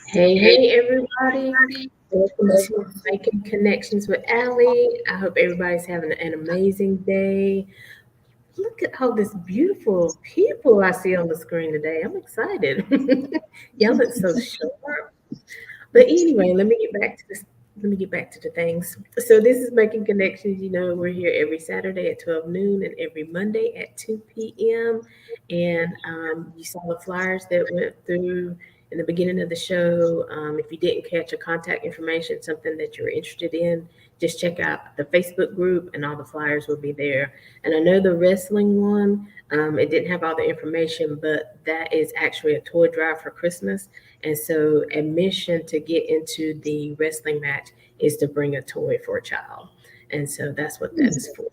Hey, everybody. Welcome to Making Connections with Aly. I hope everybody's having an amazing day. Look at all this beautiful people I see on the screen today. I'm excited. Y'all look so sharp. But anyway, let me get back to this. Let me get back to the things. So this is Making Connections. You know, we're here every Saturday at 12 noon and every Monday at 2 p.m. And you saw the flyers that went through in the beginning of the show. If you didn't catch a contact information, something that you're interested in, just check out the Facebook group and all the flyers will be there. And I know the wrestling one, it didn't have all the information, but that is actually a toy drive for Christmas. And so admission to get into the wrestling match is to bring a toy for a child. And so that's what that is for.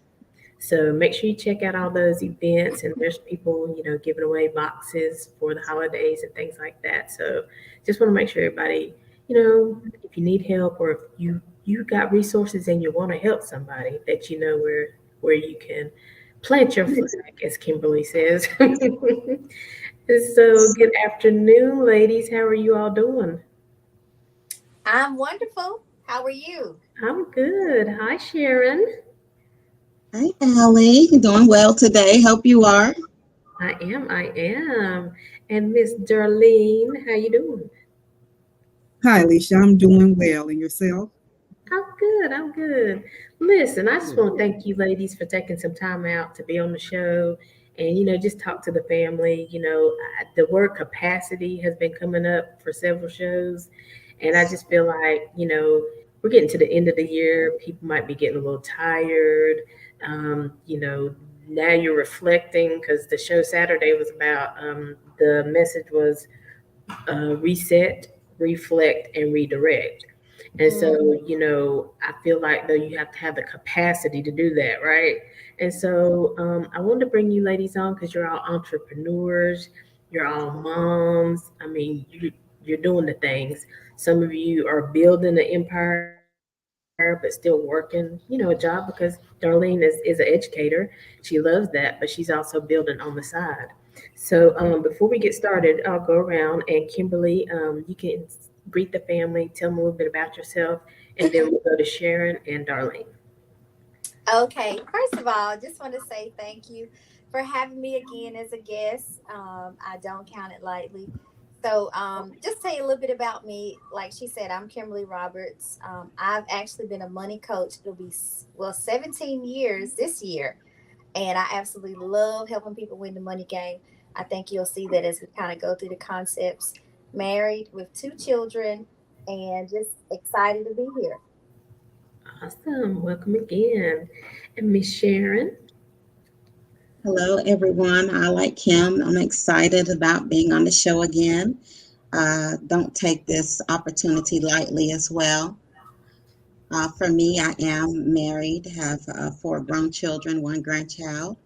So make sure you check out all those events, and there's people, giving away boxes for the holidays and things like that. So just want to make sure everybody, if you need help or if you got resources and you want to help somebody, that you know where you can plant your flag, as Kimberly says. So good afternoon, ladies. How are you all doing? I'm wonderful. How are you? I'm good. Hi, Sharon. Hi, Aly. Doing well today. Hope you are. I am. And Miss Darlene, how you doing? Hi, Alicia. I'm doing well. And yourself? I'm good. Listen, I just want to thank you ladies for taking some time out to be on the show and, just talk to the family. The word capacity has been coming up for several shows. And I just feel like, we're getting to the end of the year. People might be getting a little tired. Now you're reflecting because the show Saturday was about, the message was reset, reflect, and redirect. And so, I feel like though you have to have the capacity to do that, right? And so I wanted to bring you ladies on because you're all entrepreneurs, you're all moms. I mean, you're doing the things. Some of you are building an empire, but still working, a job because Darlene is an educator. She loves that, but she's also building on the side. So before we get started, I'll go around and Kimberly, you can greet the family, tell them a little bit about yourself, and then we'll go to Sharon and Darlene. Okay. First of all, I just want to say thank you for having me again as a guest. I don't count it lightly. So just tell you a little bit about me. Like she said, I'm Kimberly Roberts. I've actually been a money coach. It'll be, 17 years this year. And I absolutely love helping people win the money game. I think you'll see that as we kind of go through the concepts. Married with 2 children and just excited to be here. Awesome. Welcome again. And Miss Sharon. Hello, everyone. I like Kim. I'm excited about being on the show again. Don't take this opportunity lightly as well. For me, I am married, have four grown children, one grandchild.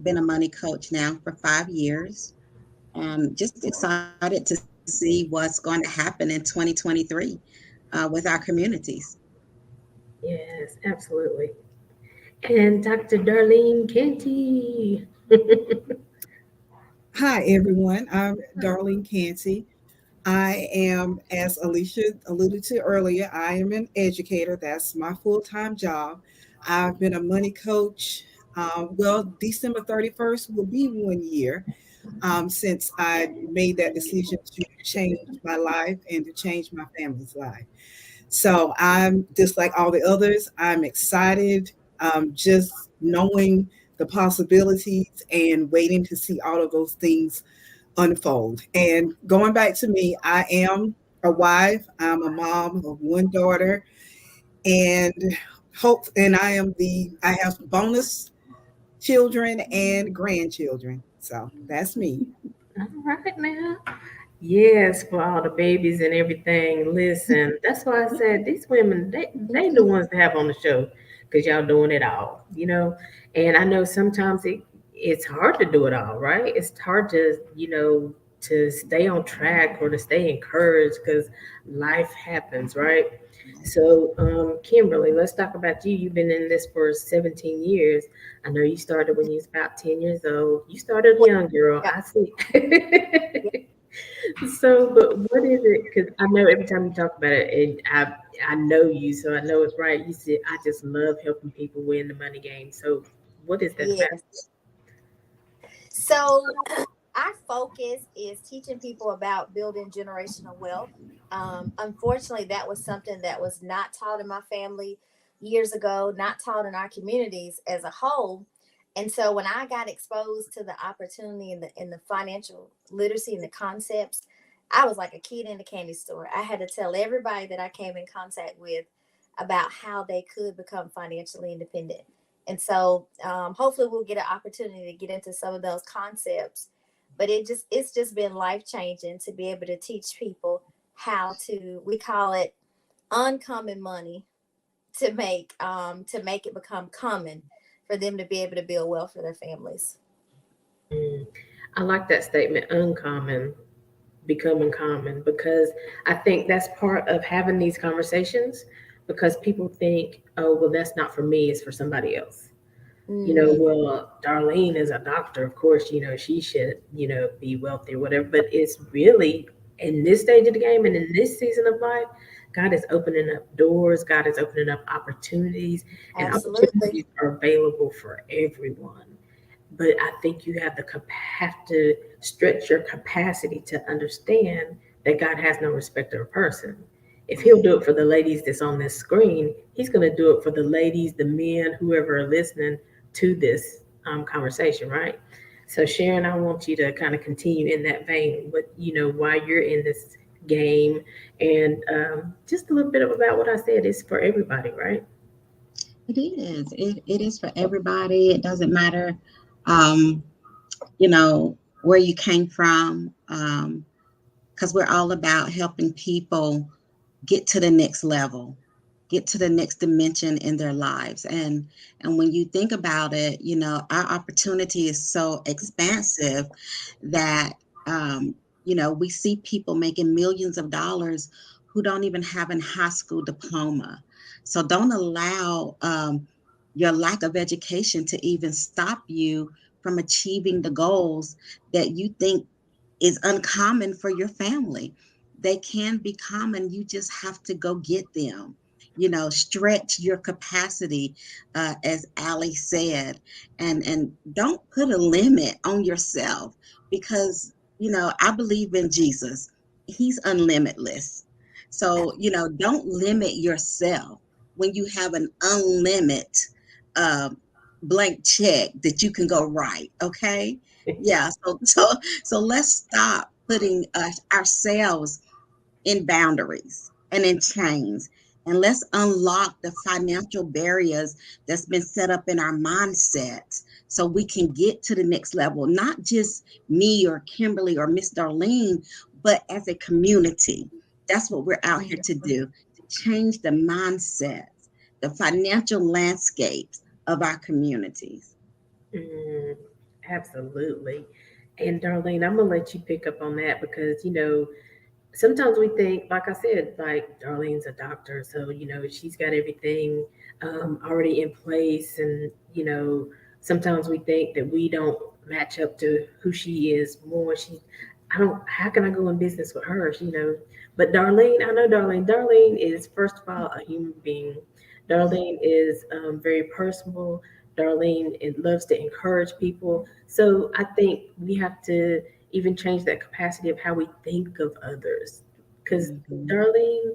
Been a money coach now for 5 years. Just excited to see what's going to happen in 2023 with our communities. Yes, absolutely. And Dr. Darlene Canty. Hi, everyone. I'm Darlene Canty. I am, as Alicia alluded to earlier, I am an educator. That's my full time job. I've been a money coach. December 31st will be 1 year since I made that decision to change my life and to change my family's life. So I'm just like all the others. I'm excited, just knowing the possibilities and waiting to see all of those things unfold. And going back to me, I am a wife. I'm a mom of one daughter, and I have bonus children and grandchildren. So that's me. All right now. Yes, for all the babies and everything. Listen, that's why I said these women, they the ones to have on the show because y'all doing it all, you know. And I know sometimes it's hard to do it all, right? It's hard to, to stay on track or to stay encouraged because life happens, right? So, Kimberly, let's talk about you. You've been in this for 17 years. I know you started when you was about 10 years old. You started Well, young, girl. yeah, I see. yeah. So, but what is it? Because I know every time you talk about it, and I know you, so I know it's right. You said I just love helping people win the money game. So, what is that about? Yes. So our focus is teaching people about building generational wealth. Unfortunately, that was something that was not taught in my family years ago, not taught in our communities as a whole. And so when I got exposed to the opportunity in the financial literacy and the concepts, I was like a kid in a candy store. I had to tell everybody that I came in contact with about how they could become financially independent. And so hopefully we'll get an opportunity to get into some of those concepts. But it's just been life changing to be able to teach people how to, we call it uncommon money, to make it become common for them to be able to build wealth for their families. Mm, I like that statement, uncommon, becoming common, because I think that's part of having these conversations. Because people think, oh, well, that's not for me; it's for somebody else. Mm-hmm. Well, Darlene is a doctor. Of course, she should, be wealthy or whatever. But it's really in this stage of the game and in this season of life, God is opening up doors. God is opening up opportunities, and Absolutely. opportunities are available for everyone. But I think you have to stretch your capacity to understand that God has no respecter of person. If He'll Right. do it for the ladies that's on this screen, He's going to do it for the ladies, the men, whoever are listening to this conversation, right? So, Sharon, I want you to kind of continue in that vein. But why you're in this game, and just a little bit about what I said is for everybody, right? It is. It is for everybody. It doesn't matter, um, where you came from, because we're all about helping people get to the next level, get to the next dimension in their lives. And when you think about it, our opportunity is so expansive that we see people making millions of dollars who don't even have a high school diploma. So don't allow your lack of education to even stop you from achieving the goals that you think is uncommon for your family. They can be common. You just have to go get them. Stretch your capacity, as Ali said, and don't put a limit on yourself because I believe in Jesus. He's unlimitless. So don't limit yourself when you have an unlimited uh, blank check that you can go write. Okay, yeah. So let's stop putting ourselves in boundaries and in chains. And let's unlock the financial barriers that's been set up in our mindsets so we can get to the next level. Not just me or Kimberly or Miss Darlene, but as a community. That's what we're out here to do, to change the mindsets, the financial landscapes of our communities. Mm, absolutely. And Darlene, I'm gonna let you pick up on that because sometimes we think, like I said, like Darlene's a doctor, so she's got everything already in place, and sometimes we think that we don't match up to who she is more. I don't. How can I go in business with her? But Darlene, I know Darlene. Darlene is first of all a human being. Darlene is very personable. Darlene loves to encourage people. So I think we have to even change that capacity of how we think of others. Because Mhm. Darlene,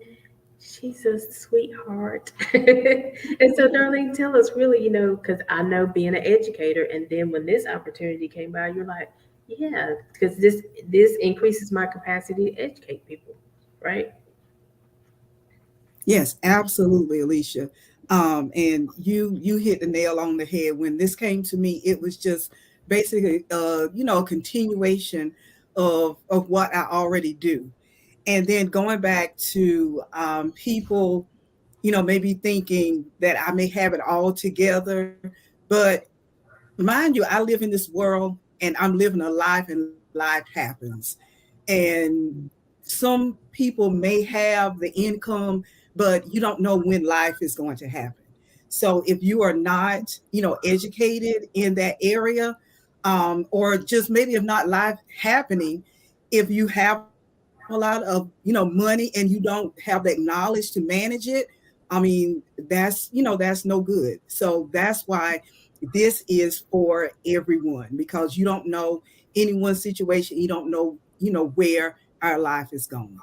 she's a sweetheart. And so, Darlene, tell us really, because I know being an educator, and then when this opportunity came by, you're like, yeah, because this increases my capacity to educate people, right? Yes, absolutely, Alicia. And you hit the nail on the head. When this came to me, it was just basically a continuation of what I already do. And then going back to people, maybe thinking that I may have it all together, but mind you, I live in this world and I'm living a life and life happens. And some people may have the income, but you don't know when life is going to happen. So if you are not, educated in that area, or just maybe if not life happening, if you have a lot of, money and you don't have that knowledge to manage it, I mean, that's no good. So that's why this is for everyone, because you don't know anyone's situation. You don't know, where our life is going.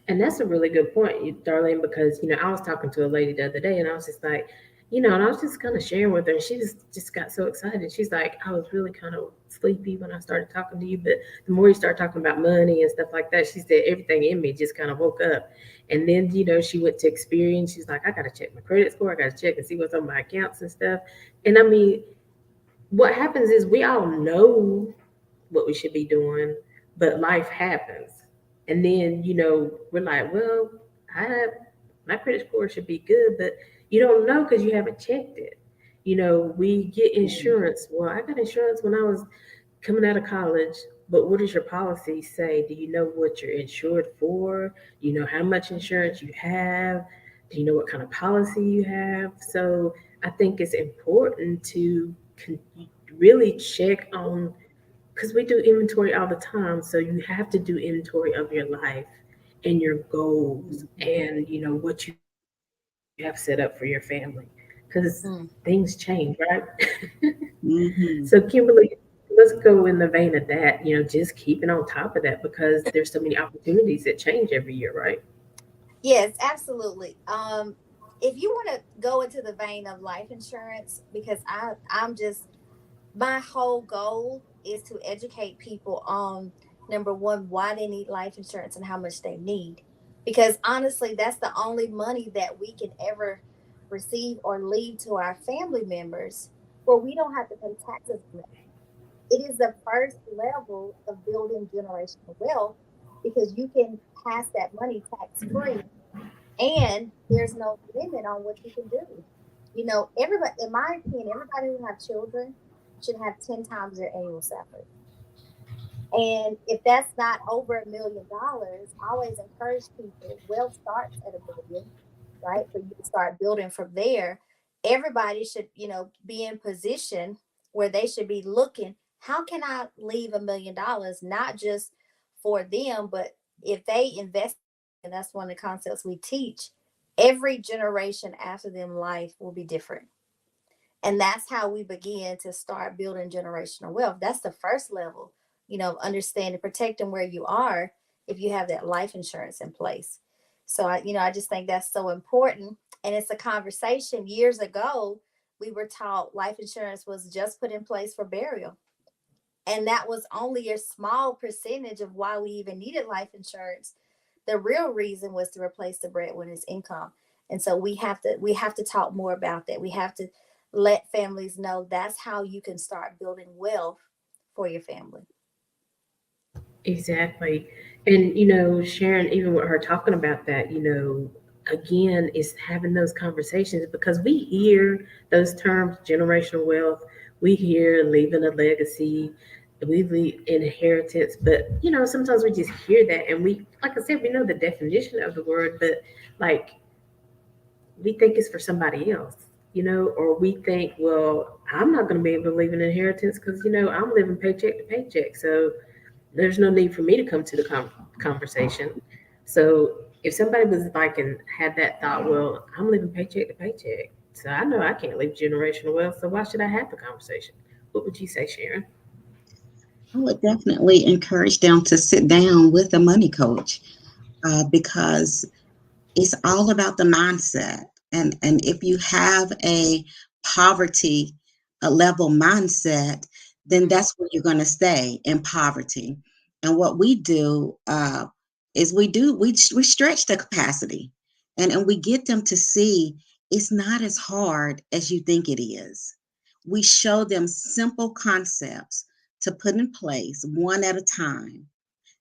And that's a really good point, Darlene, because I was talking to a lady the other day, and I was just like, and I was just kind of sharing with her, and she just got so excited. She's like, I was really kind of sleepy when I started talking to you, but the more you start talking about money and stuff like that, she said everything in me just kind of woke up. And then she went to experience. She's like, I got to check my credit score. I got to check and see what's on my accounts and stuff. And I mean, what happens is we all know what we should be doing, but life happens. And then, we're like, well, I have my credit score should be good, but you don't know because you haven't checked it. We get insurance. Well, I got insurance when I was coming out of college, but what does your policy say? Do you know what you're insured for? Do you know how much insurance you have? Do you know what kind of policy you have? So I think it's important to really check on, because we do inventory all the time. So you have to do inventory of your life and your goals and what you have set up for your family, because things Mm. change, right? So Mhm. Kimberly, let's go in the vein of that, just keeping on top of that, because there's so many opportunities that change every year, right? Yes, absolutely. If you want to go into the vein of life insurance, because I'm just, my whole goal is to educate people on, number one, why they need life insurance and how much they need. Because honestly, that's the only money that we can ever receive or leave to our family members where we don't have to pay taxes on it. It is the first level of building generational wealth, because you can pass that money tax free, and there's no limit on what you can do. Everybody, in my opinion, everybody who have children should have 10 times their annual salary. And if that's not over $1 million, I always encourage people, wealth starts at $1 million, right? For you to start building from there. Everybody should, be in position where they should be looking, how can I leave $1 million, not just for them, but if they invest, and that's one of the concepts we teach, every generation after them life will be different. And that's how we begin to start building generational wealth. That's the first level, understanding, protecting where you are if you have that life insurance in place. So I just think that's so important. And it's a conversation. Years ago, we were taught life insurance was just put in place for burial. And that was only a small percentage of why we even needed life insurance. The real reason was to replace the breadwinner's income. And so we have to talk more about that. We have to let families know that's how you can start building wealth for your family. Exactly. And Sharon, even with her talking about that, again, is having those conversations because we hear those terms, generational wealth, we hear leaving a legacy, we leave inheritance, but sometimes we just hear that and we, like I said, we know the definition of the word, but like we think it's for somebody else, or we think, well, I'm not going to be able to leave an inheritance because, I'm living paycheck to paycheck. So there's no need for me to come to the conversation. So if somebody was like and had that thought, well, I'm living paycheck to paycheck, so I know I can't leave generational wealth. So why should I have the conversation? What would you say, Sharon? I would definitely encourage them to sit down with a money coach, because it's all about the mindset. And if you have a poverty a level mindset, then that's where you're going to stay in poverty. And what we do, is we stretch the capacity, and we get them to see it's not as hard as you think it is. We show them simple concepts to put in place one at a time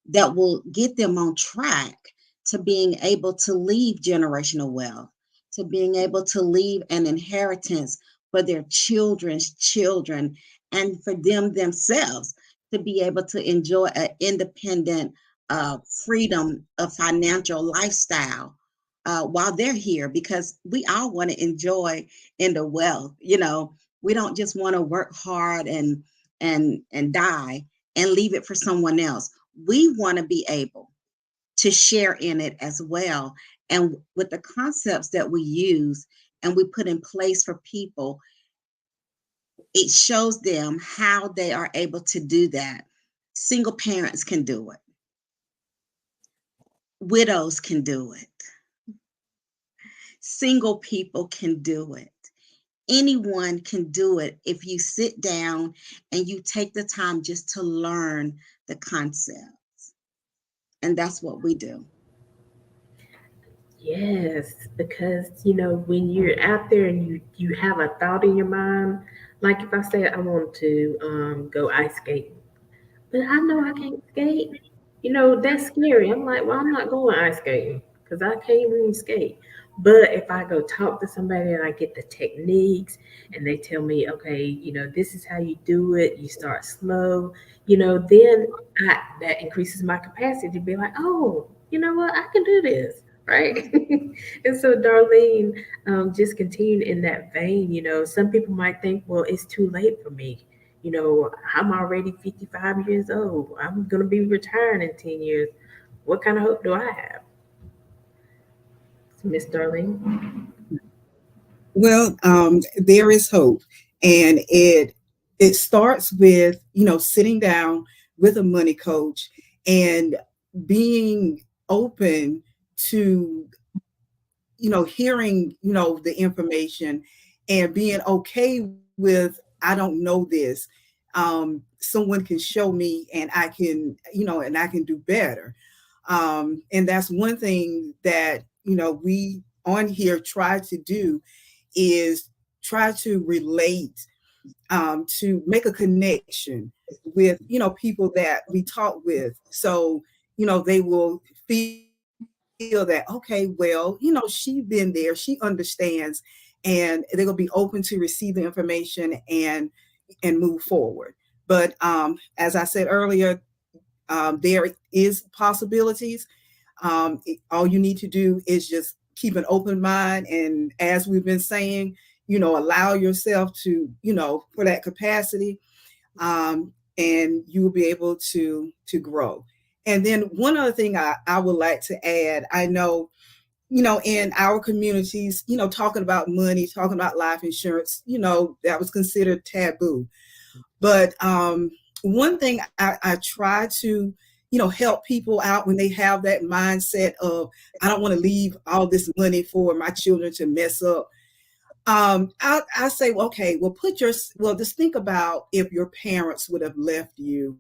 that will get them on track to being able to leave generational wealth, to being able to leave an inheritance for their children's children, and for them themselves to be able to enjoy an independent, freedom of financial lifestyle, while they're here, because we all want to enjoy in the wealth. We don't just want to work hard and die and leave it for someone else. We want to be able to share in it as well. And with the concepts that we use and we put in place for people, it shows them how they are able to do that. Single parents can do it, widows can do it, single people can do it. Anyone can do it if you sit down and you take the time just to learn the concepts. And that's what we do. Yes, because when you're out there and you have a thought in your mind, like if I say I want to go ice skating, but I know I can't skate. That's scary. I'm like, well, I'm not going ice skating because I can't even skate. But if I go talk to somebody and I get the techniques and they tell me, okay, this is how you do it, you start slow, then that increases my capacity to be like, oh, you know what, I can do this, right? And so, Darlene, just continuing in that vein, some people might think, well, it's too late for me. I'm already 55 years old. I'm going to be retiring in 10 years. What kind of hope do I have? Miss Darlene? Well, there is hope, and it starts with sitting down with a money coach and being open to hearing the information and being okay with I don't know this. Someone can show me, and I can do better. And that's one thing that we on here try to do is try to relate, to make a connection with people that we talk with, so they will feel that, okay, well, she's been there, she understands, and they're going to be open to receive the information and move forward. But as I said earlier, there is possibilities. All you need to do is just keep an open mind, and as we've been saying, allow yourself to for that capacity, and you will be able to grow. And then one other thing I would like to add, I know in our communities, talking about money, talking about life insurance, that was considered taboo. But one thing I try to, help people out when they have that mindset of, I don't want to leave all this money for my children to mess up. I say, well, okay, well, just think about if your parents would have left you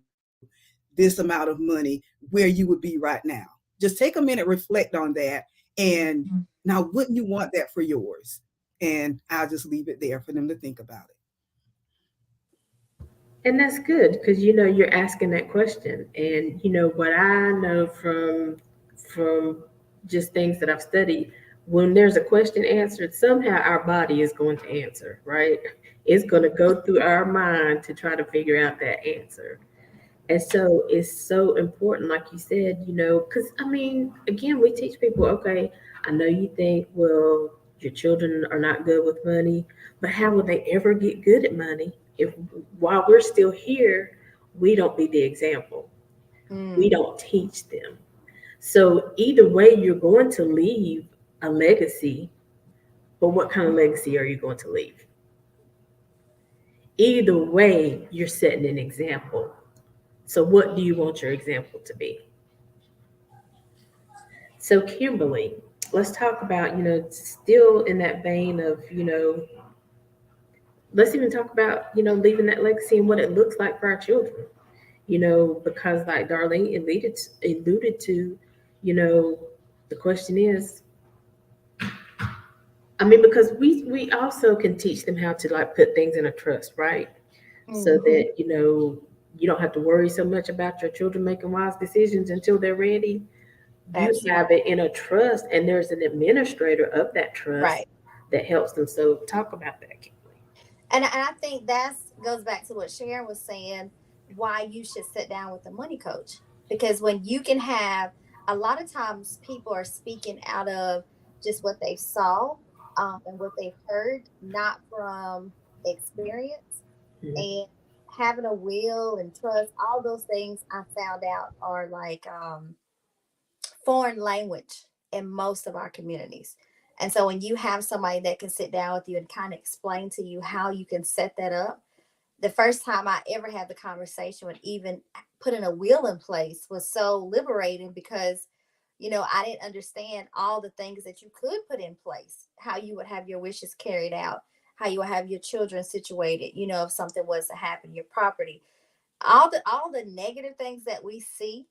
this amount of money, where you would be right now. Just take a minute, reflect on that. And now, wouldn't you want that for yours? And I'll just leave it there for them to think about it. And that's good because you're asking that question. And what I know from just things that I've studied, when there's a question answered, somehow our body is going to answer, right? It's going to go through our mind to try to figure out that answer. And so it's so important, like you said, because I mean, again, we teach people, okay, I know you think, well, your children are not good with money, but how will they ever get good at money if while we're still here, we don't be the example? We Mm, don't teach them. So either way, you're going to leave a legacy, but what kind of legacy are you going to leave? Either way, you're setting an example. So what do you want your example to be? So, Kimberly, let's talk about, still in that vein of, let's even talk about, leaving that legacy and what it looks like for our children, because like Darlene alluded to, you know, the question is, I mean, because we also can teach them how to like put things in a trust, right? So hmm. that, you don't have to worry so much about your children making wise decisions until they're ready. You Absolutely. have it in a trust, and there's an administrator of that trust Right. that helps them. So talk about that, Kimberly. And I think that's goes back to what Sharon was saying, why you should sit down with a money coach. Because when you can have, a lot of times people are speaking out of just what they saw, and what they've heard, not from experience. Mhm. And having a will and trust, all those things I found out are like foreign language in most of our communities. And so when you have somebody that can sit down with you and kind of explain to you how you can set that up, the first time I ever had the conversation with even putting a will in place was so liberating because, I didn't understand all the things that you could put in place, how you would have your wishes carried out, how you would have your children situated, if something was to happen, your property, all the negative things that we see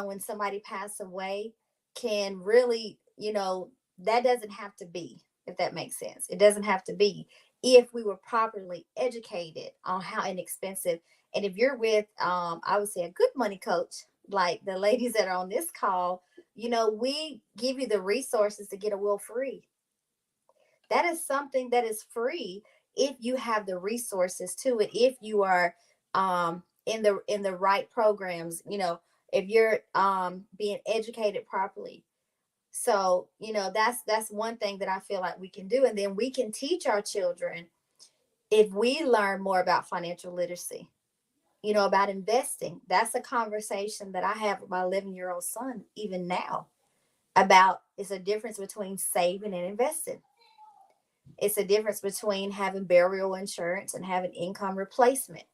when somebody passed away can really, that doesn't have to be, if that makes sense. It doesn't have to be if we were properly educated on how inexpensive. And if you're with, I would say, a good money coach, like the ladies that are on this call, we give you the resources to get a will free. That is something that is free if you have the resources to it, if you are in the right programs, if you're being educated properly. So, that's one thing that I feel like we can do. And then we can teach our children if we learn more about financial literacy, about investing. That's a conversation that I have with my 11-year-old son even now, about it's a difference between saving and investing. It's a difference between having burial insurance and having income replacement.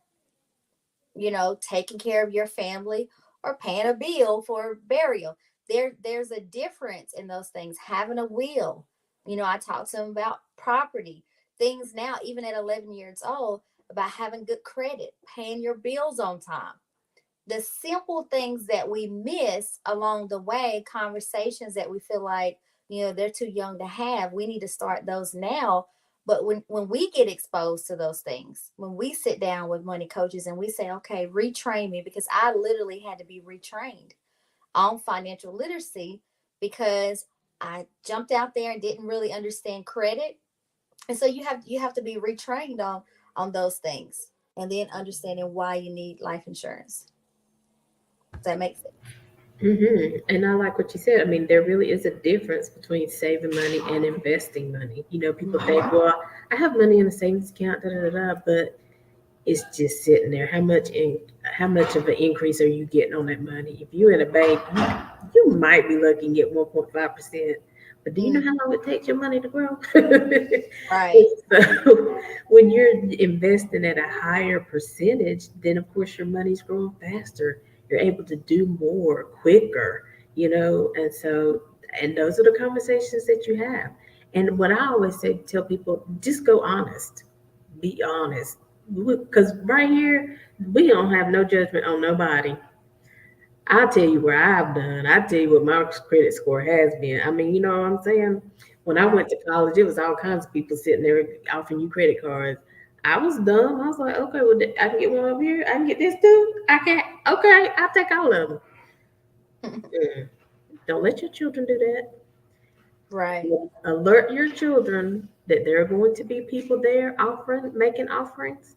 Taking care of your family or paying a bill for burial. There's a difference in those things. Having a will. I talk to them about property. Things now, even at 11 years old, about having good credit, paying your bills on time. The simple things that we miss along the way, conversations that we feel like, they're too young to have. We need to start those now. But when we get exposed to those things, when we sit down with money coaches and we say, okay, retrain me, because I literally had to be retrained on financial literacy because I jumped out there and didn't really understand credit. And so you have to be retrained on those things, and then understanding why you need life insurance. Does that make sense? And I like what you said. I mean, there really is a difference between saving money and investing money. People think, Mhm. well, I have money in a savings account, da da da da, but it's just sitting there. How much of an increase are you getting on that money? If you're in a bank, you might be lucky and get 1.5%. But do you know Mm, how long it takes your money to grow? right. So when you're investing at a higher percentage, then of course your money's growing faster. You're able to do more quicker, and those are the conversations that you have. And what I always say, tell people, just go honest, be honest, because right here we don't have no judgment on nobody. I'll tell you where I've done. I'll tell you what my credit score has been. I mean, you know what I'm saying? When I went Right. to college, it was all kinds of people sitting there offering you credit cards. I was dumb. I was like, okay, well, I can get one over here. I can get this too. I can't. Okay, I'll take all of them. Mm. Don't let your children do that. Right. Alert your children that there are going to be people there making offerings.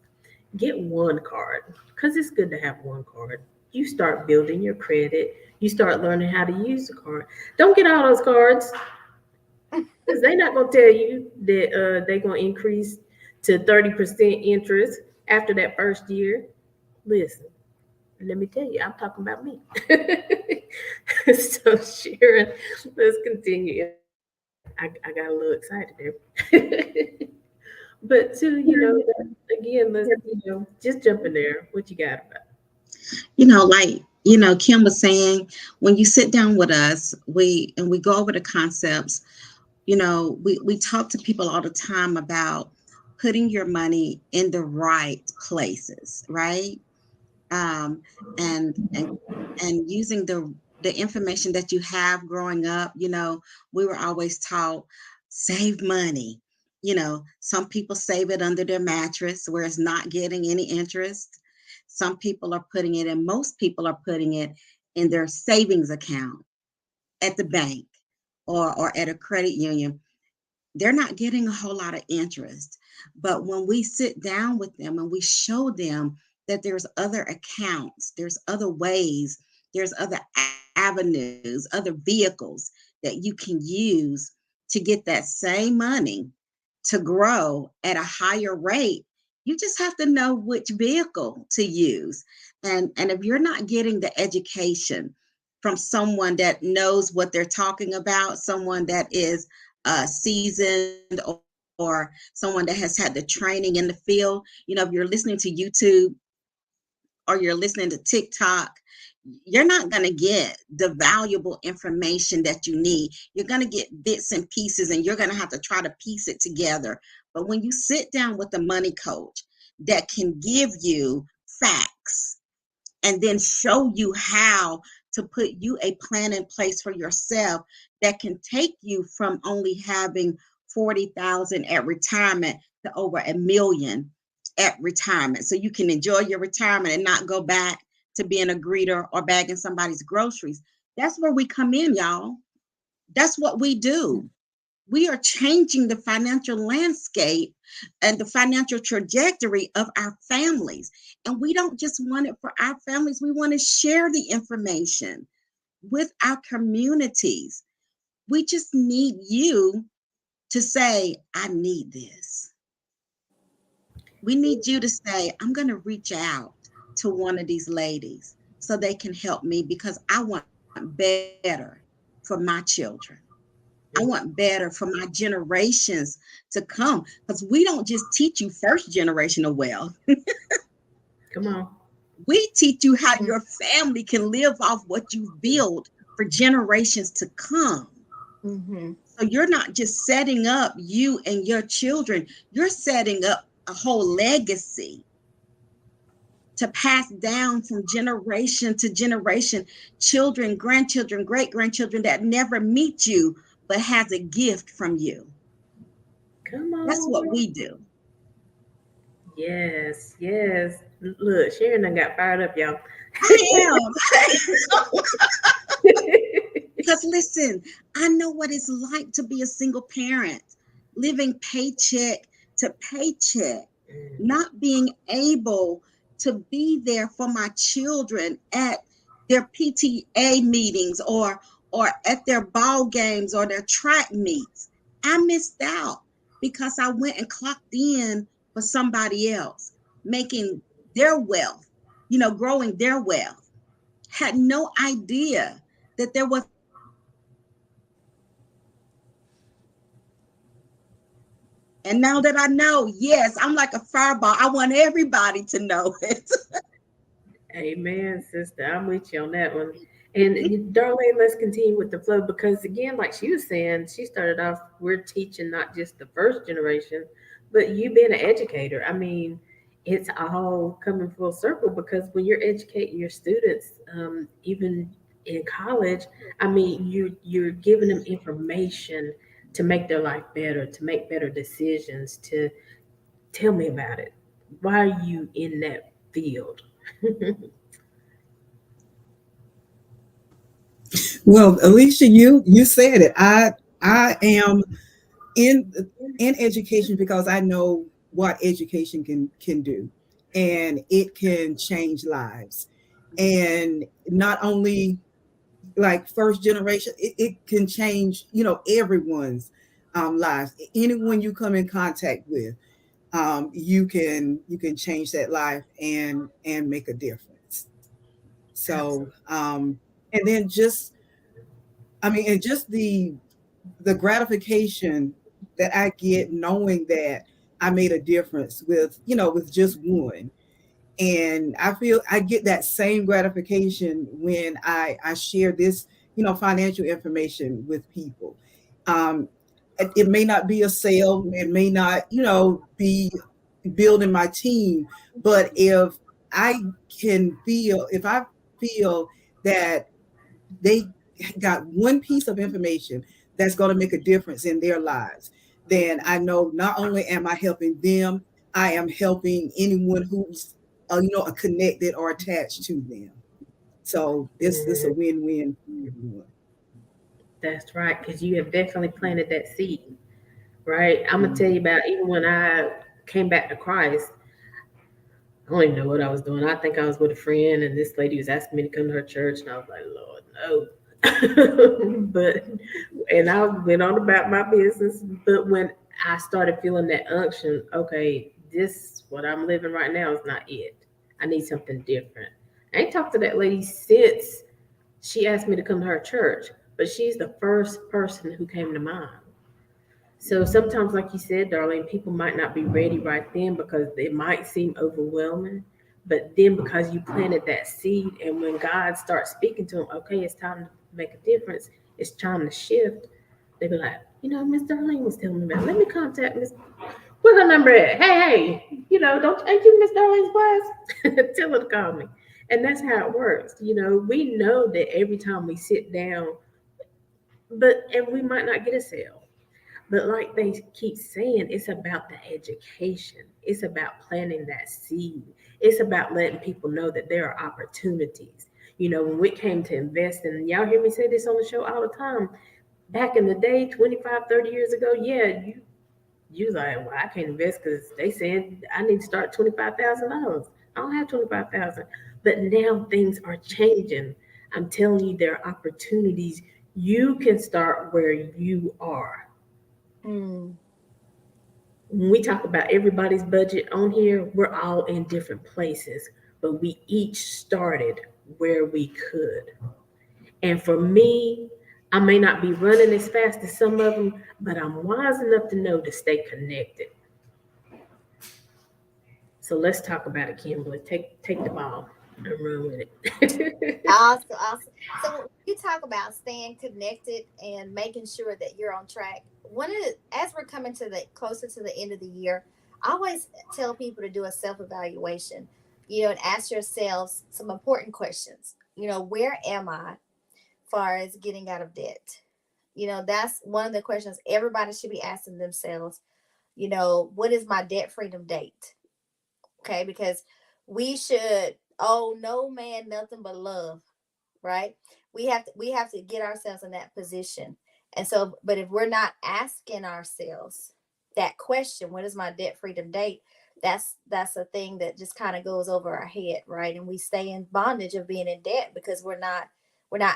Get one card because it's good to have one card. You start building your credit. You start learning how to use the card. Don't get all those cards because they're not going to tell you that they're going to increase to 30% interest after that first year. Listen, let me tell you, I'm talking about me. So, Sharon, let's continue. I got a little excited there. But to, again, let's, just jump in there. What you got about? Like, Kim was saying, when you sit down with us, we go over the concepts. We talk to people all the time about putting your money in the right places, right? um, and using the information that you have growing up. We were always taught, save money. Some people save it under their mattress where it's not getting any interest. Some people are putting it, and most people are putting it in their savings account at the bank or at a credit union. They're not getting a whole lot of interest. But when we sit down with them and we show them that there's other accounts, there's other ways, there's other avenues, other vehicles that you can use to get that same money to grow at a higher rate, you just have to know which vehicle to use. And if you're not getting the education from someone that knows what they're talking about, someone that is seasoned, or someone that has had the training in the field. If you're listening to YouTube or you're listening to TikTok, you're not going to get the valuable information that you need. You're going to get bits and pieces, and you're going to have to try to piece it together. But when you sit down with a money coach that can give you facts and then show you how to put you a plan in place for yourself that can take you from only having 40,000 at retirement to over 1 million at retirement, so you can enjoy your retirement and not go back to being a greeter or bagging somebody's groceries. That's where we come in, y'all. That's what we do. We are changing the financial landscape and the financial trajectory of our families. And we don't just want it for our families, we want to share the information with our communities. We just need you to say, I need this. We need you to say, I'm going to reach out to one of these ladies so they can help me because I want better for my children. I want better for my generations to come, because we don't just teach you first generational wealth. Come on. We teach you how your family can live off what you've built for generations to come. Mm-hmm. So you're not just setting up you and your children, you're setting up a whole legacy to pass down from generation to generation, children, grandchildren, great grandchildren that never meet you but has a gift from you. Come That's what on. we do. Yes, yes. Look, Sharon done got fired up, y'all. I am. Because listen, I know what it's like to be a single parent, living paycheck to paycheck, not being able to be there for my children at their PTA meetings or at their ball games or their track meets. I missed out because I went and clocked in for somebody else, making their wealth, growing their wealth. Had no idea that there was a legacy behind that. And now that I know, yes, I'm like a fireball. I want everybody to know it. Amen, sister. I'm with you on that one. And Darlene, let's continue with the flow because again, like she was saying, she started off, we're teaching not just the first generation, but you being an educator. I mean, it's all coming full circle because when you're educating your students, even in college, I mean, you're giving them information to make their life better, to make better decisions, to tell me about it. Why are you in that field? Well, Alicia, you said it. I I am in education because I know what education can do, and it can change lives. And not only like first generation, it can change, everyone's lives. Anyone you come in contact with, you can change that life and make a difference. So, Absolutely. and then just, I mean, and just the gratification that I get knowing that I made a difference with just one. And I feel I get that same gratification when I share this, financial information with people. Um, it may not be a sale, it may not, be building my team, but if I feel that they got one piece of information that's going to make a difference in their lives, then I know not only am I helping them, I am helping anyone who's connected or attached to them. So this a Mhm. win-win for everyone. That's right, because you have definitely planted that seed, right? I'm gonna tell you about even when I came back to Christ. I don't even know what I was doing. I think I was with a friend, and this lady was asking me to come to her church, and I was like, Lord, no. But and I went on about my business. But when I started feeling that unction, okay, this what I'm living right now is not it. I need something different. I ain't talked to that lady since she asked me to come to her church, but she's the first person who came to mind. So sometimes, like you said, Darlene, people might not be ready right then because it might seem overwhelming. But then because you planted that seed, and when God starts speaking to them, okay, it's time to make a difference, it's time to shift, they be like, Miss Darlene was telling me about, let me contact Miss, where's her number at? Hey, don't, ain't you Miss Darlene's class? Tell her to call me. And that's how it works. We know that every time we sit down, and we might not get a sale, but like they keep saying, it's about the education. It's about planting that seed. It's about letting people know that there are opportunities. When we came to invest, and y'all hear me say this on the show all the time, back in the day, 25, 30 years ago, yeah, you was like, well, I can't invest because they said I need to start $25,000. I don't have 25,000. But now things are changing. I'm telling you, there are opportunities. You can start where you are. Mm. When we talk about everybody's budget on here, we're all in different places, but we each started where we could. And for me, I may not be running as fast as some of them, but I'm wise enough to know to stay connected. So let's talk about it, Kimberly. Take the ball and run with it. Awesome, awesome. So when you talk about staying connected and making sure that you're on track, as we're coming to the closer to the end of the year, I always tell people to do a self evaluation, and ask yourselves some important questions. Where am I far as getting out of debt? That's one of the questions everybody should be asking themselves. What is my debt freedom date? Okay, because we should owe no man nothing but love, right? We have to get ourselves in that position. And so, but if we're not asking ourselves that question, what is my debt freedom date? That's a thing that just kind of goes over our head, right? And we stay in bondage of being in debt because we're not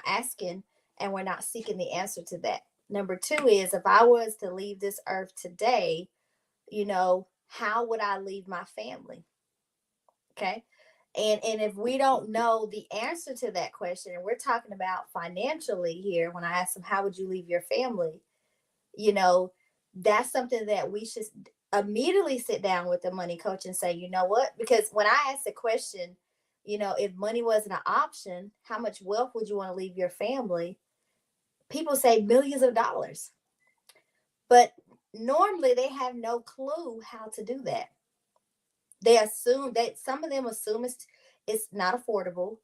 asking, and we're not seeking the answer to that. Number two is, if I was to leave this earth today, how would I leave my family? Okay. And if we don't know the answer to that question, and we're talking about financially here, when I ask them, how would you leave your family? You know, that's something that we should immediately sit down with the money coach and say, you know what? Because when I ask the question, if money wasn't an option, how much wealth would you want to leave your family? People say millions of dollars. But normally they have no clue how to do that. They assume that some of them assume it's not affordable,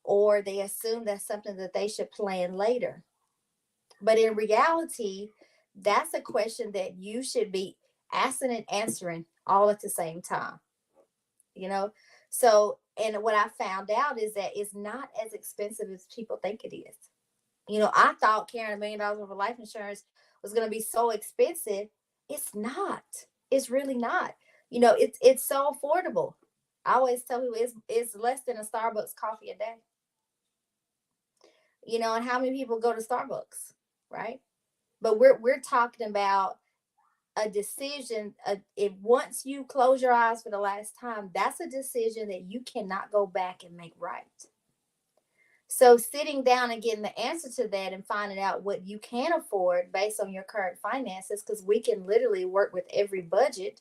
or they assume that's something that they should plan later. But in reality, that's a question that you should be asking and answering all at the same time, you know? So, and what I found out is that it's not as expensive as people think it is. I thought carrying $1 million worth of life insurance was going to be so expensive. It's not. It's really not. You know, it's so affordable. I always tell people it's less than a Starbucks coffee a day. You know, and how many people go to Starbucks, right? But we're talking about a decision. If once you close your eyes for the last time, that's a decision that you cannot go back and make right. So sitting down and getting the answer to that and finding out what you can afford based on your current finances, because we can literally work with every budget,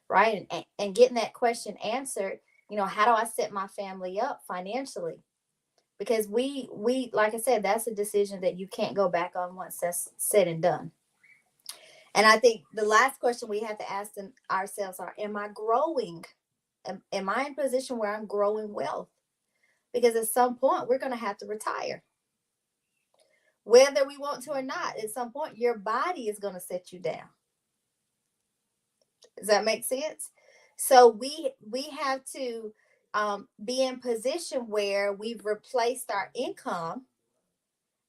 right? And getting that question answered, you know, how do I set my family up financially? Because we like I said, that's a decision that you can't go back on once that's said and done. And I think the last question we have to ask ourselves are, am I growing? Am I in a position where I'm growing wealth? Because at some point we're going to have to retire. Whether we want to or not, at some point your body is going to set you down. Does that make sense? So we have to be in position where we've replaced our income,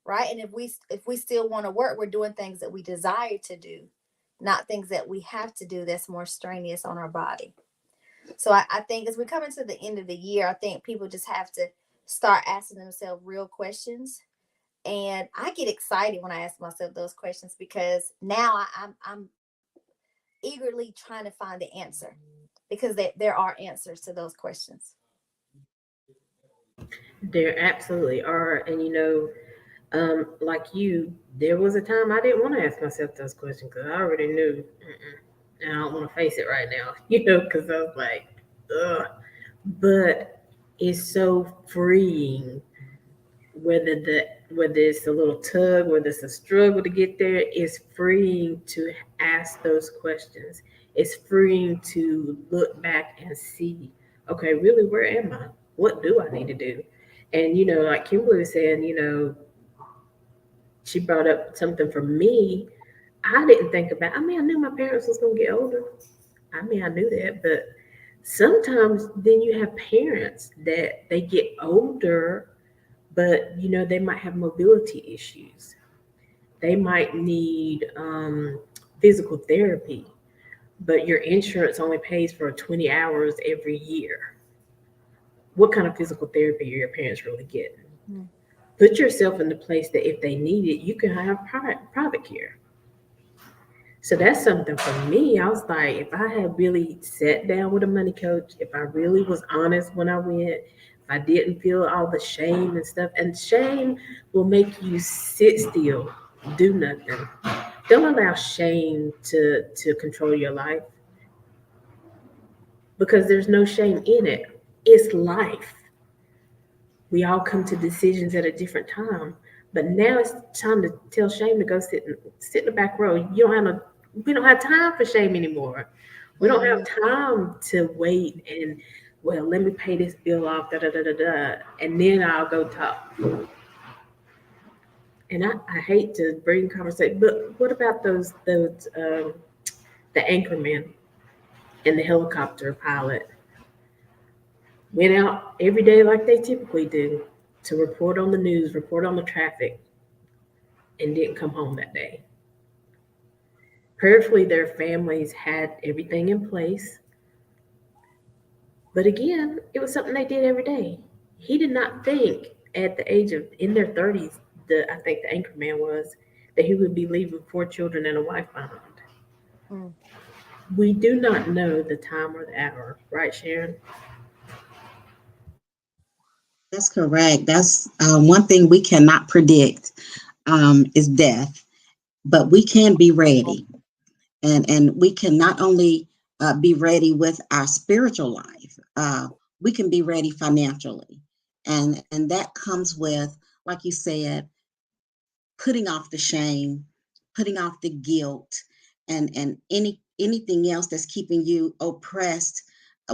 right? And if we still want to work, we're doing things that we desire to do, not things that we have to do that's more strenuous on our body. So I think as we come into the end of the year, I think people just have to start asking themselves real questions. And I get excited when I ask myself those questions, because now I'm eagerly trying to find the answer, because there are answers to those questions. There absolutely are. And like you, there was a time I didn't want to ask myself those questions because I already knew, and I don't want to face it right now, because I was like, ugh. But it's so freeing, whether it's a little tug, whether it's a struggle to get there, it's freeing to ask those questions. It's freeing to look back and see, okay, really, where am I? What do I need to do? And like Kimberly was saying, she brought up something for me. I didn't think about. I mean, I knew my parents was gonna get older. I mean, I knew that, but sometimes then you have parents that they get older, but they might have mobility issues. They might need physical therapy, but your insurance only pays for 20 hours every year. What kind of physical therapy are your parents really getting? Mm. Put yourself in the place that if they need it, you can have private care. So that's something for me. I was like, if I had really sat down with a money coach, if I really was honest when I went, if I didn't feel all the shame and stuff, and shame will make you sit still, do nothing. Don't allow shame to control your life, because there's no shame in it. It's life. We all come to decisions at a different time. But now it's time to tell shame to go sit in the back row. We don't have time for shame anymore. We don't have Mhm. time to wait and, well, let me pay this bill off, da da da da da, and then I'll go talk. And I hate to bring conversation, but what about those the anchorman and the helicopter pilot went out every day like they typically do to report on the news, report on the traffic, and didn't come home that day. Prayerfully, their families had everything in place. But again, it was something they did every day. He did not think at the age of, in their 30s, I think the anchor man was, that he would be leaving 4 children and a wife behind. Mm. We do not know the time or the hour, right, Sharon? That's correct. That's one thing we cannot predict is death, but we can be ready, and we can not only be ready with our spiritual life, we can be ready financially, and that comes with, like you said, putting off the shame, putting off the guilt, and anything else that's keeping you oppressed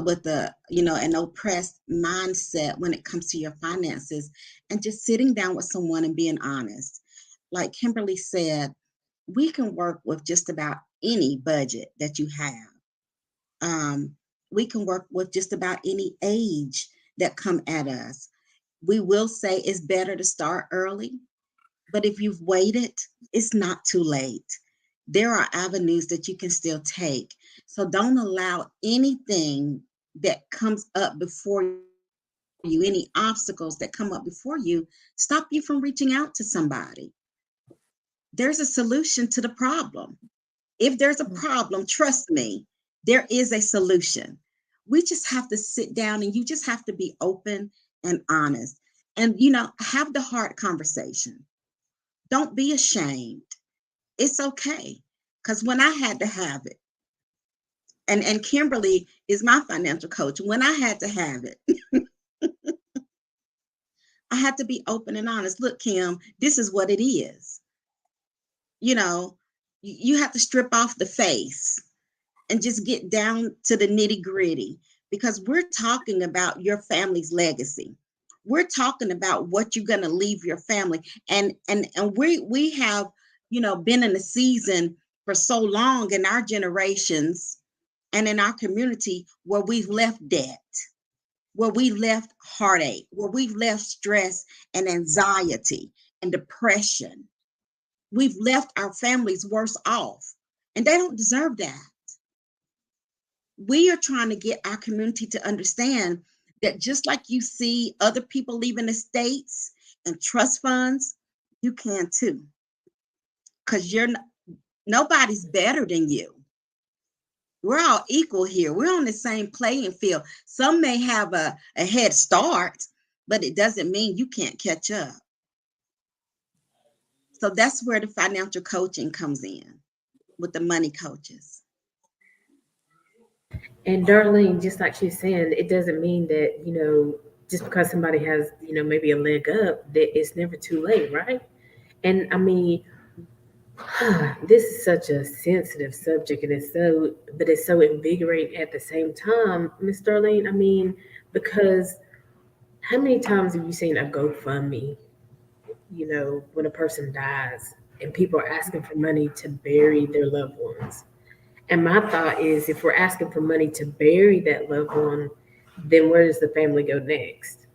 with an oppressed mindset when it comes to your finances, and just sitting down with someone and being honest. Like Kimberly said, we can work with just about any budget that you have. We can work with just about any age that come at us. We will say it's better to start early, but if you've waited, it's not too late. There are avenues that you can still take. So don't allow anything that comes up before you, any obstacles that come up before you, stop you from reaching out to somebody. There's a solution to the problem. If there's a problem, trust me, there is a solution. We just have to sit down and you just have to be open and honest and, have the hard conversation. Don't be ashamed. It's okay. Because when I had to have it, and Kimberly is my financial coach, when I had to have it, I had to be open and honest. Look, Kim, this is what it is. You know, you have to strip off the face and just get down to the nitty gritty because we're talking about your family's legacy. We're talking about what you're going to leave your family. And we have, been in a season for so long in our generations and in our community where we've left debt, where we left heartache, where we've left stress and anxiety and depression. We've left our families worse off, and they don't deserve that. We are trying to get our community to understand that just like you see other people leaving estates and trust funds, you can too. Because nobody's better than you. We're all equal here. We're on the same playing field. Some may have a head start, but it doesn't mean you can't catch up. So that's where the financial coaching comes in with the money coaches. And Darlene, just like she's saying, it doesn't mean that, just because somebody has, maybe a leg up, that it's never too late, right? And I mean, this is such a sensitive subject, and but it's so invigorating at the same time, Miss Darlene. I mean, because how many times have you seen a GoFundMe, when a person dies and people are asking for money to bury their loved ones? And my thought is, if we're asking for money to bury that loved one, then where does the family go next?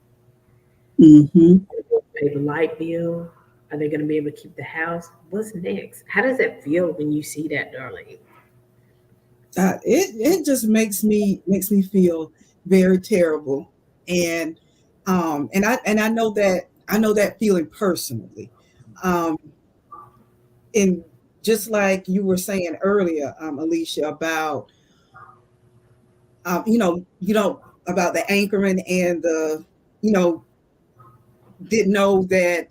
Mm-hmm. Pay the light bill? Are they going to be able to keep the house? What's next? How does that feel when you see that, Darlene? It just makes me feel very terrible, and I know that feeling personally, um, and just like you were saying earlier, Alicia, about you know about the anchoring and the you know didn't know that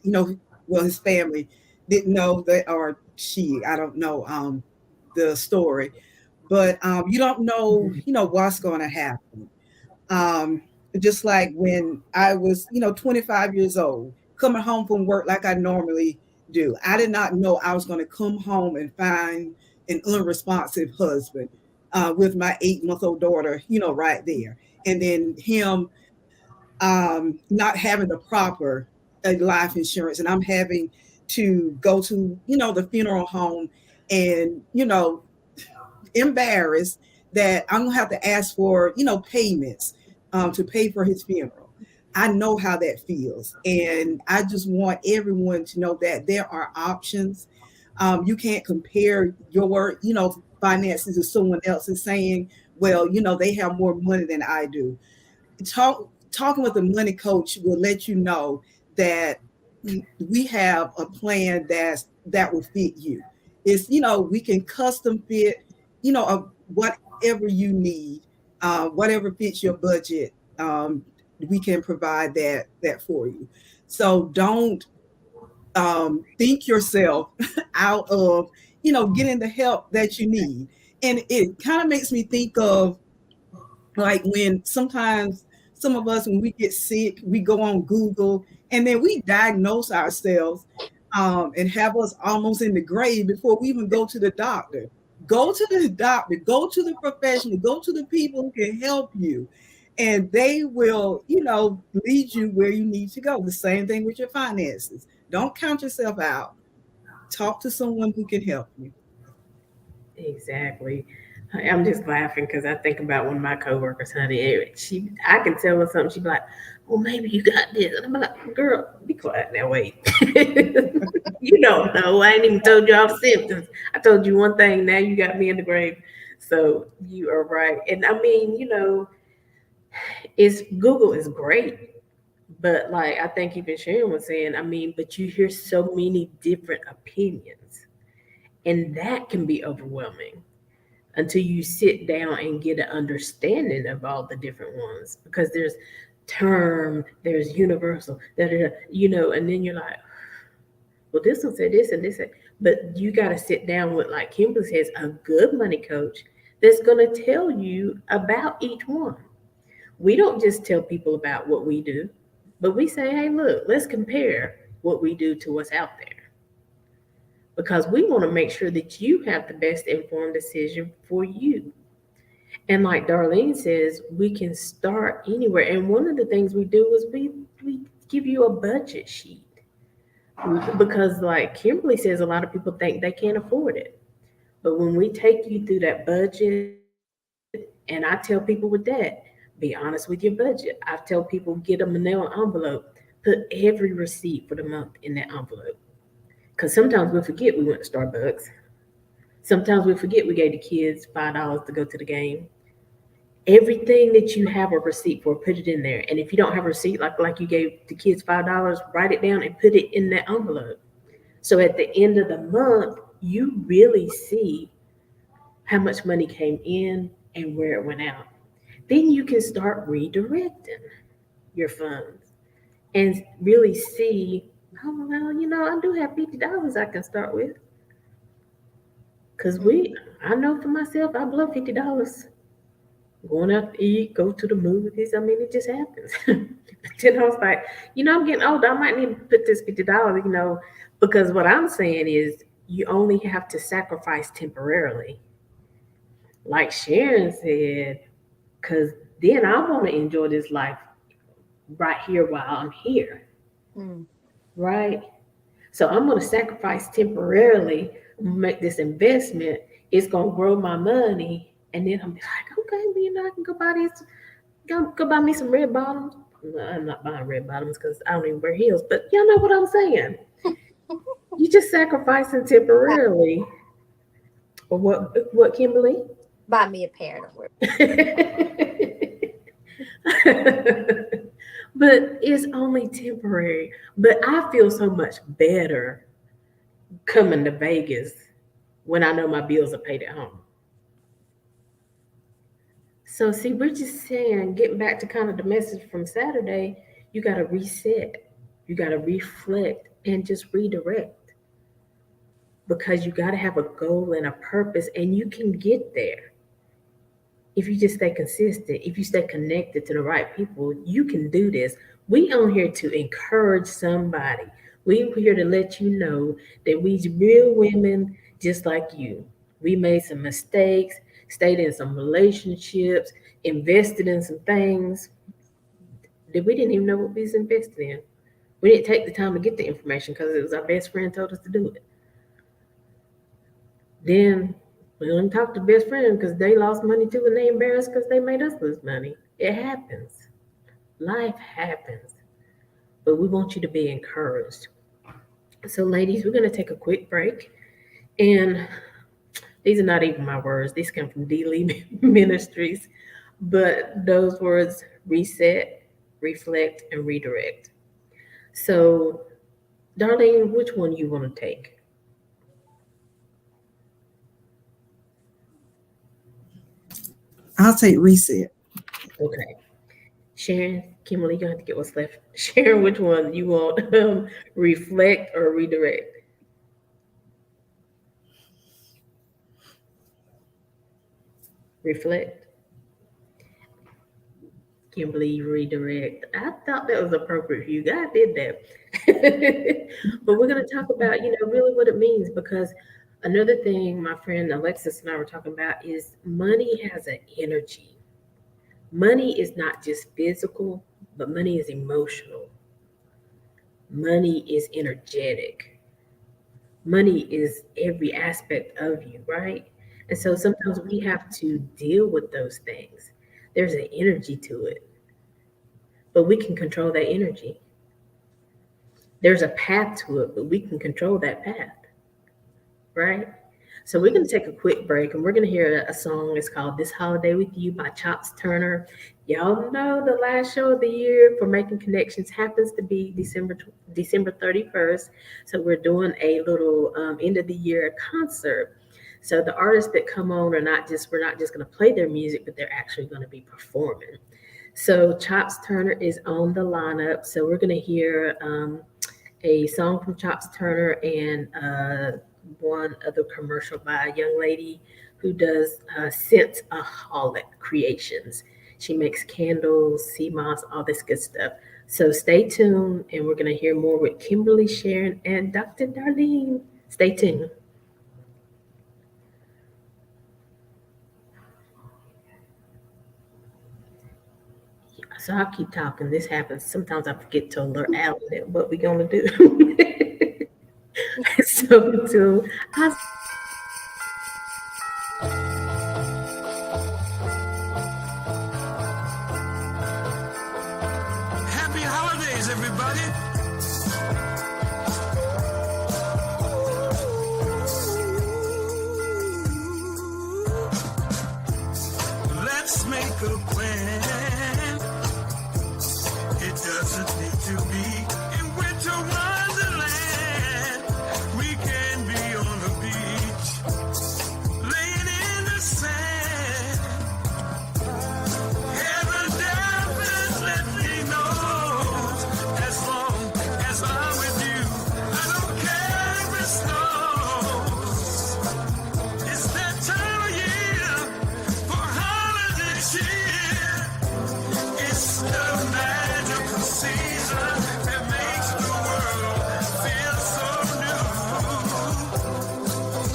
well, his family didn't know that, or she, I don't know, the story, but you don't know what's going to happen. um just like when I was 25 years old, coming home from work like I normally do, I did not know I was going to come home and find an unresponsive husband, with my 8-month-old daughter right there, and then him not having the proper life insurance, and I'm having to go to the funeral home, and embarrassed that I'm gonna have to ask for payments to pay for his funeral. I know how that feels, and I just want everyone to know that there are options. You can't compare your finances to someone else is saying, well, they have more money than I do. Talking with a money coach will let you know that we have a plan that will fit you. It's we can custom fit whatever you need, whatever fits your budget. We can provide that for you. So don't think yourself out of getting the help that you need. And it kind of makes me think of, like, when sometimes some of us, when we get sick, we go on Google and then we diagnose ourselves, and have us almost in the grave before we even go to the doctor. Go to the doctor, go to the professional, go to the people who can help you, and they will, lead you where you need to go. The same thing with your finances. Don't count yourself out. Talk to someone who can help you. Exactly. I'm just laughing because I think about one of my coworkers, honey. I can tell her something. She'd be like, "Well, maybe you got this," and I'm like, "Girl, be quiet now. Wait, you don't know. I ain't even told you all the symptoms. I told you one thing. Now you got me in the grave." So you are right, and I mean, is Google is great, but like I think even Sharon was saying, I mean, but you hear so many different opinions, and that can be overwhelming until you sit down and get an understanding of all the different ones because there's term, there's universal, and then you're like, well, this one said this and this, but you got to sit down with, like Kimberly says, a good money coach that's going to tell you about each one. We don't just tell people about what we do, but we say, hey, look, let's compare what we do to what's out there because we want to make sure that you have the best informed decision for you. And like Darlene says, we can start anywhere. And one of the things we do is we give you a budget sheet because, like Kimberly says, a lot of people think they can't afford it. But when we take you through that budget, and I tell people with that, be honest with your budget. I tell people get a manila envelope, put every receipt for the month in that envelope. Because sometimes we forget we went to Starbucks. Sometimes we forget we gave the kids $5 to go to the game. Everything that you have a receipt for, put it in there. And if you don't have a receipt, like you gave the kids $5, write it down and put it in that envelope. So at the end of the month, you really see how much money came in and where it went out. Then you can start redirecting your funds and really see, oh well, I do have $50 I can start with. Cause I know for myself, I blow $50 going out to eat, go to the movies. I mean, it just happens. But then I was like, I'm getting older. I might need to put this $50, because what I'm saying is you only have to sacrifice temporarily. Like Sharon said, because then I want to enjoy this life right here while I'm here, Mm. right? So I'm going to sacrifice temporarily, make this investment. It's going to grow my money. And then I'm like, okay, well, I can go buy me some red bottoms. No, I'm not buying red bottoms because I don't even wear heels. But y'all know what I'm saying. You just sacrificing temporarily. Or what, Kimberly? Buy me a pair, don't worry. But it's only temporary. But I feel so much better coming to Vegas when I know my bills are paid at home. So see, we're just saying, getting back to kind of the message from Saturday, you got to reset, you got to reflect, and just redirect because you got to have a goal and a purpose, and you can get there if you just stay consistent, if you stay connected to the right people. You can do this. We on here to encourage somebody. We here to let you know that we real women just like you. We made some mistakes, stayed in some relationships, invested in some things that we didn't even know what we was invested in. We didn't take the time to get the information because it was our best friend told us to do it. Then we don't talk to best friend because they lost money too and they embarrassed because they made us lose money. It happens. Life happens. But we want you to be encouraged. So, ladies, we're going to take a quick break. And these are not even my words, these come from D. Lee Ministries. But those words: reset, reflect, and redirect. So, Darlene, which one you want to take? I'll take reset. Okay. Sharon, Kimberly, you have to get what's left. Sharon, which one you want? Reflect or redirect? Reflect. Kimberly, redirect. I thought that was appropriate for you. God did that. But we're going to talk about, really what it means because another thing my friend Alexis and I were talking about is money has an energy. Money is not just physical, but money is emotional. Money is energetic. Money is every aspect of you, right? And so sometimes we have to deal with those things. There's an energy to it, but we can control that energy. There's a path to it, but we can control that path, right? So we're going to take a quick break and we're going to hear a song. It's called This Holiday with You by Chops Turner. Y'all know the last show of the year for Making Connections happens to be December 31st. So we're doing a little end of the year concert. So the artists that come on we're not just going to play their music, but they're actually going to be performing. So Chops Turner is on the lineup. So we're going to hear a song from Chops Turner and one other commercial by a young lady who does Scentaholic Creations. She makes candles, sea moss, all this good stuff. So stay tuned, and we're going to hear more with Kimberly, Sharon, and Dr. Darlene. Stay tuned. So I'll keep talking. This happens. Sometimes I forget to alert Alan that what we're going to do. So to us. Happy holidays, everybody. Let's make a plan. It doesn't need to be in winter wonderland. We can be on the beach, laying in the sand. Heaven definitely knows, as long as I'm with you, I don't care if it snows. It's that time of year for holiday cheer. It's the magical season that makes the world feel so new.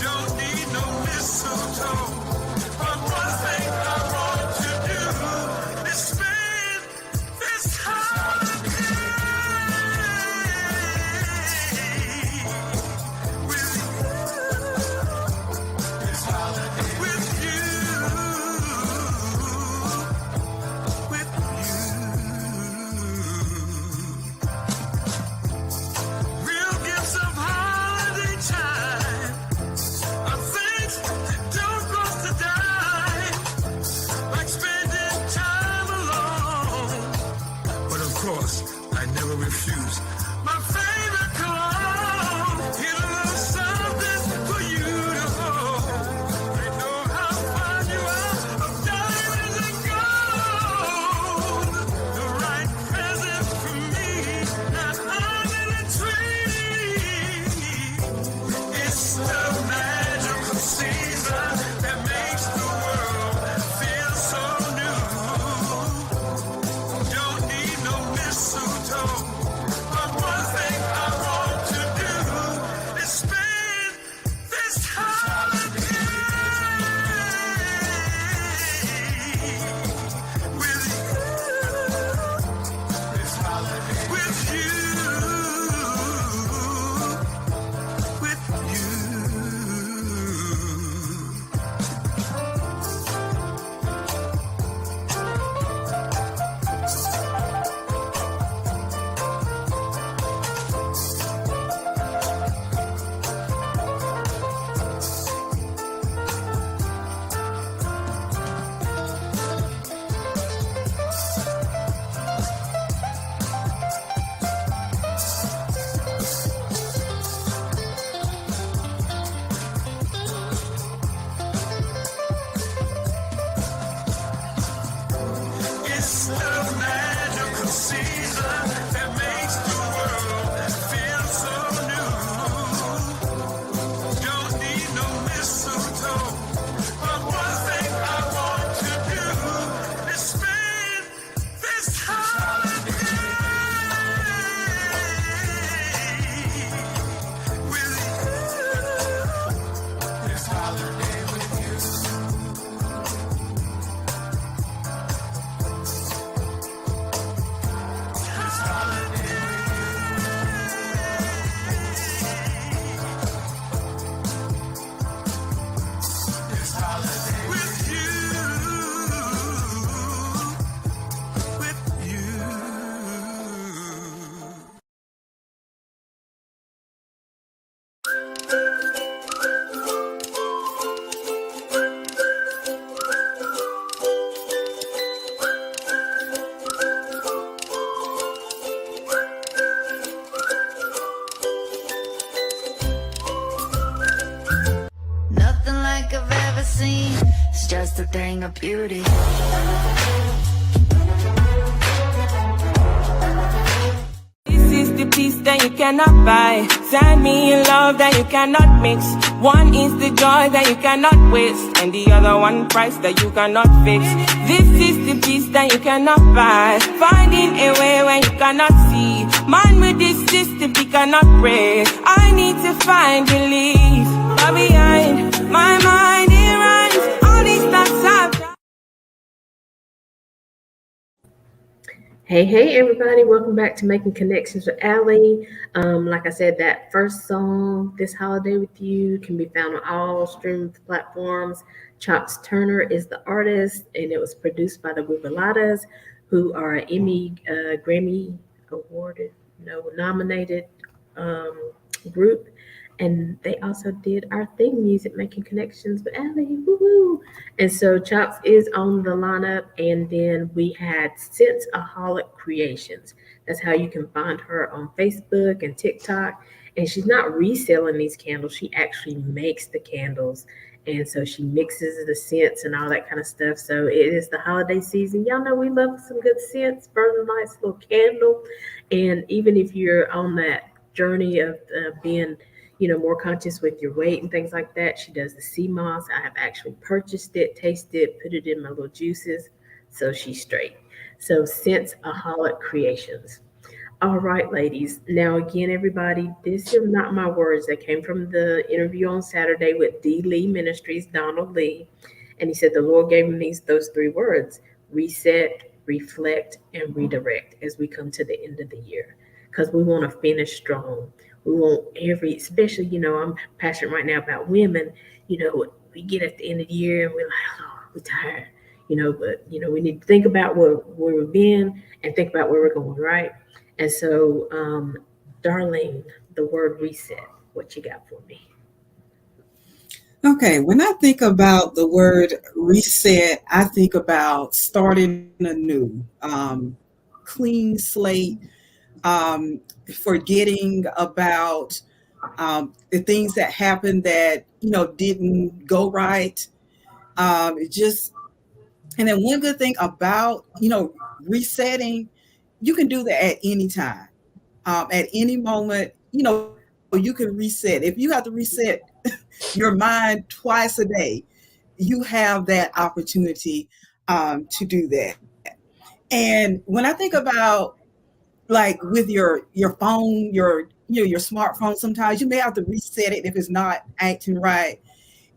Don't need no mistletoe, but one thing I want to do is spend this holiday with you. This holiday with you. With you. Real gifts of holiday time are things that don't cost a dime, like spending time alone. But of course, I never refuse my favorite cologne. Get a little something for you to hold. They know how fond you are of diamonds and gold. The right present for me, not under the tree. It's the magical season that makes the world feel so new. Don't need no mistletoe, but one thing I want to do is spend this holiday with you. This holiday with you. With you. It's the magical season that makes the world feel so new. Don't need no mistletoe, but one thing I want to do is spend this holiday with you. This holiday with you. thing of beauty. This is the peace that you cannot buy. Send me in love that you cannot mix. One is the joy that you cannot waste, and the other one price that you cannot fix. This is the peace that you cannot buy. Finding a way when you cannot see. Man with this system he cannot pray. I need to find relief. But behind my mind it runs all these thoughts I've. Hey, everybody. Welcome back to Making Connections with Aly. Like I said, that first song, This Holiday with You, can be found on all streaming platforms. Chops Turner is the artist, and it was produced by the Googleadas, who are an Emmy, Grammy awarded, no, nominated um, group. And they also did our theme music, Making Connections with Aly. Woohoo! And so Chops is on the lineup. And then we had Senseaholic Creations. That's how you can find her on Facebook and TikTok. And she's not reselling these candles, she actually makes the candles. And so she mixes the scents and all that kind of stuff. So it is the holiday season. Y'all know we love some good scents, burn a nice little candle. And even if you're on that journey of being more conscious with your weight and things like that. She does the sea moss. I have actually purchased it, tasted it, put it in my little juices. So she's straight. So Senseaholic Creations. All right, ladies. Now, again, everybody, these are not my words. They came from the interview on Saturday with D. Lee Ministries, Donald Lee. And he said the Lord gave him those three words: reset, reflect, and redirect as we come to the end of the year. Because we want to finish strong. We want especially, I'm passionate right now about women. We get at the end of the year and we're like, oh, we're tired. But we need to think about where we've been and think about where we're going, right? And so, Darlene, the word reset, what you got for me? Okay, when I think about the word reset, I think about starting anew, clean slate, forgetting about the things that happened that didn't go right. It just And then one good thing about resetting, you can do that at any time, at any moment. You can reset. If you have to reset your mind twice a day, you have that opportunity to do that. And when I think about like with your phone, your smartphone, sometimes you may have to reset it if it's not acting right,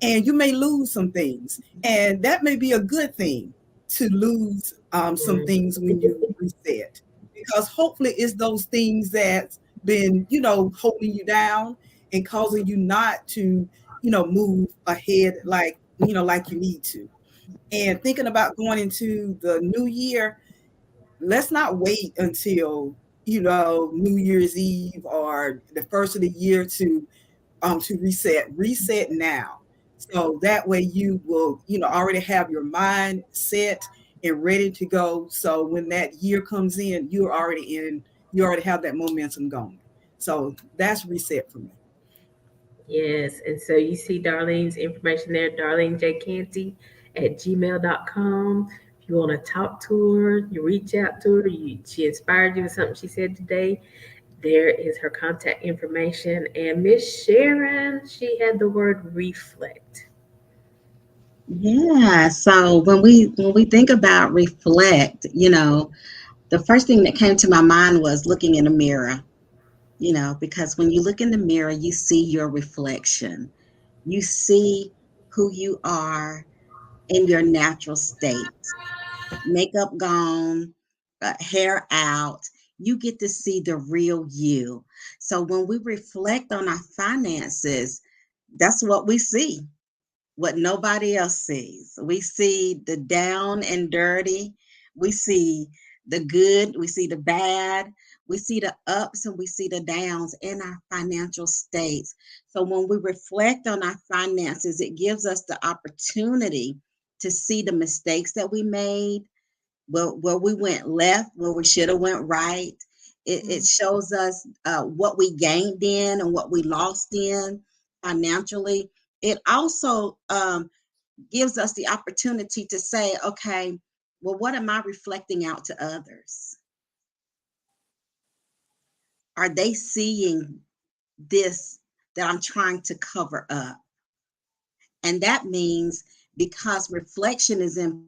and you may lose some things, and that may be a good thing to lose some Mm. things when you reset, because hopefully it's those things that's been holding you down and causing you not to move ahead like you need to. And thinking about going into the new year, let's not wait until New Year's Eve or the first of the year to reset. Reset now, so that way you will already have your mind set and ready to go. So when that year comes in, you already have that momentum going. So that's reset for me. Yes. And so you see Darlene's information there, Darlene J. Canty at gmail.com. If you want to talk to her, you reach out to her, she inspired you with something she said today, there is her contact information. And Miss Sharon, she had the word reflect. Yeah. So when we think about reflect, the first thing that came to my mind was looking in a mirror. Because when you look in the mirror, you see your reflection. You see who you are in your natural state. Makeup gone, hair out. You get to see the real you. So when we reflect on our finances, that's what we see, what nobody else sees. We see the down and dirty. We see the good. We see the bad. We see the ups and we see the downs in our financial states. So when we reflect on our finances, it gives us the opportunity to see the mistakes that we made, where we went left, where we should have went right. It shows us what we gained in and what we lost in financially. It also gives us the opportunity to say, okay, well, what am I reflecting out to others? Are they seeing this that I'm trying to cover up? And that means because reflection is in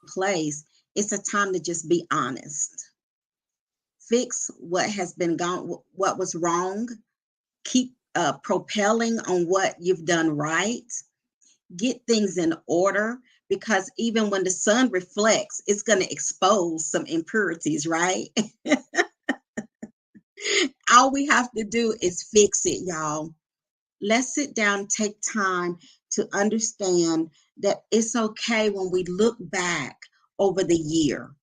place, it's a time to just be honest. Fix what has been gone, what was wrong. Keep propelling on what you've done right. Get things in order, because even when the sun reflects, it's going to expose some impurities, right? All we have to do is fix it, y'all. Let's sit down, take time to understand that it's okay when we look back over the year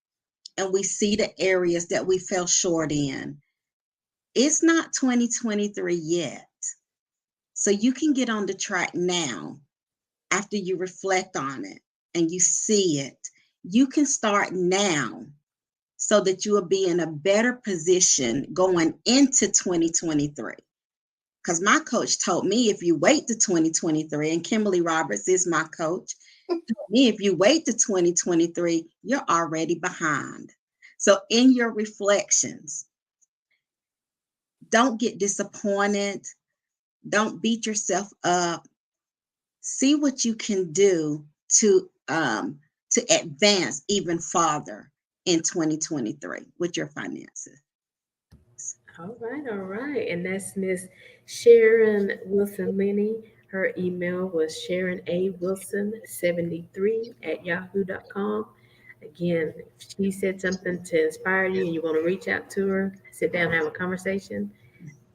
and we see the areas that we fell short in. It's not 2023 yet. So you can get on the track now after you reflect on it and you see it. You can start now so that you will be in a better position going into 2023. Because my coach told me if you wait to 2023, and Kimberly Roberts is my coach, told me if you wait to 2023, you're already behind. So in your reflections, don't get disappointed. Don't beat yourself up. See what you can do to advance even farther in 2023 with your finances. All right, all right. And that's Miss Sharon Wilson Lenny. Her email was Sharon A. Wilson 73 at yahoo.com. Again, if she said something to inspire you and you want to reach out to her, sit down and have a conversation,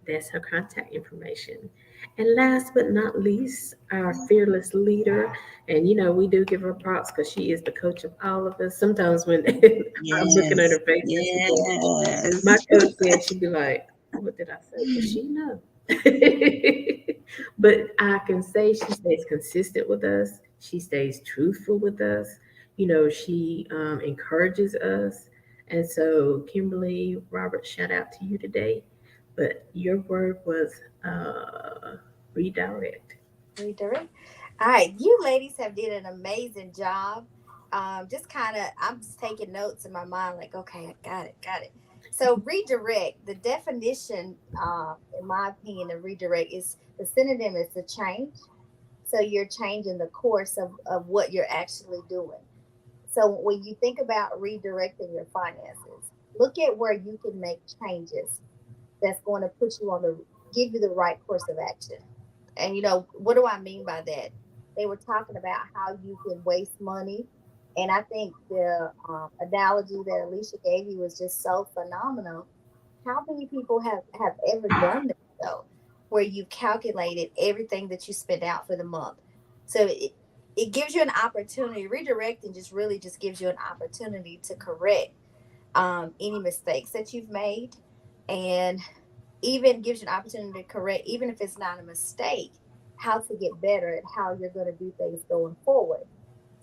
that's her contact information. And last but not least, our fearless leader. And we do give her props because she is the coach of all of us. Sometimes when I'm looking at Yes, her face and she goes, yes. my coach said, she'd be like, what did I say? Because she know. But I can say she stays consistent with us. She stays truthful with us. She encourages us. And so, Kimberly Roberts, shout out to you today. But your word was redirect. Redirect. All right, you ladies have did an amazing job. Just kind of, I'm just taking notes in my mind, like, okay, I got it, got it. So redirect, the definition, in my opinion, of redirect is the synonym is to change. So you're changing the course of what you're actually doing. So when you think about redirecting your finances, look at where you can make changes that's going to put you on the give you the right course of action. And what do I mean by that? They were talking about how you can waste money, and I think the analogy that Alicia gave you was just so phenomenal. How many people have ever done this though, where you've calculated everything that you spent out for the month? So it gives you an opportunity. Redirecting just really just gives you an opportunity to correct any mistakes that you've made, and even gives you an opportunity to correct, even if it's not a mistake, how to get better and how you're going to do things going forward.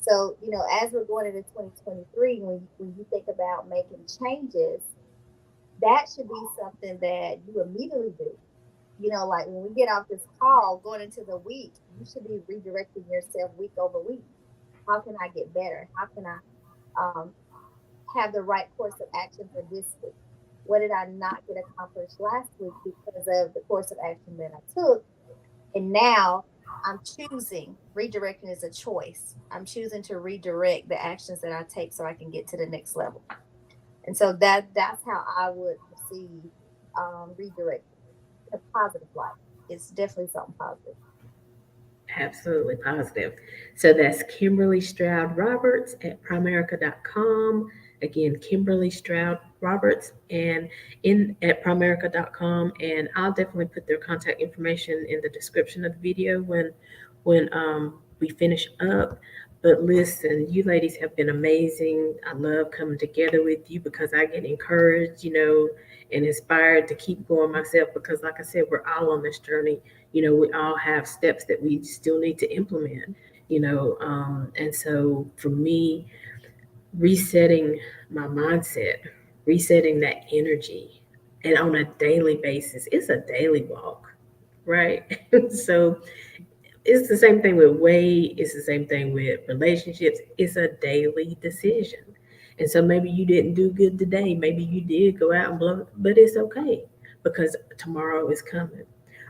So, as we're going into 2023, when you think about making changes, that should be something that you immediately do. Like when we get off this call going into the week, you should be redirecting yourself week over week. How can I get better? How can I um, have the right course of action for this week? What did I not get accomplished last week because of the course of action that I took? And now I'm choosing, redirecting is a choice. I'm choosing to redirect the actions that I take so I can get to the next level. And so that's how I would perceive redirecting a positive light. It's definitely something positive. Absolutely positive. So that's Kimberly Stroud Roberts at primerica.com. Again, Kimberly Stroud Roberts and in at primerica.com. And I'll definitely put their contact information in the description of the video when we finish up. But listen, you ladies have been amazing. I love coming together with you because I get encouraged, and inspired to keep going myself because like I said, we're all on this journey. We all have steps that we still need to implement. And so for me, resetting my mindset, resetting that energy, and on a daily basis, it's a daily walk, right? So It's the same thing with weight. It's the same thing with relationships. It's a daily decision. And so maybe you didn't do good today. Maybe you did go out and blow, but it's okay because tomorrow is coming.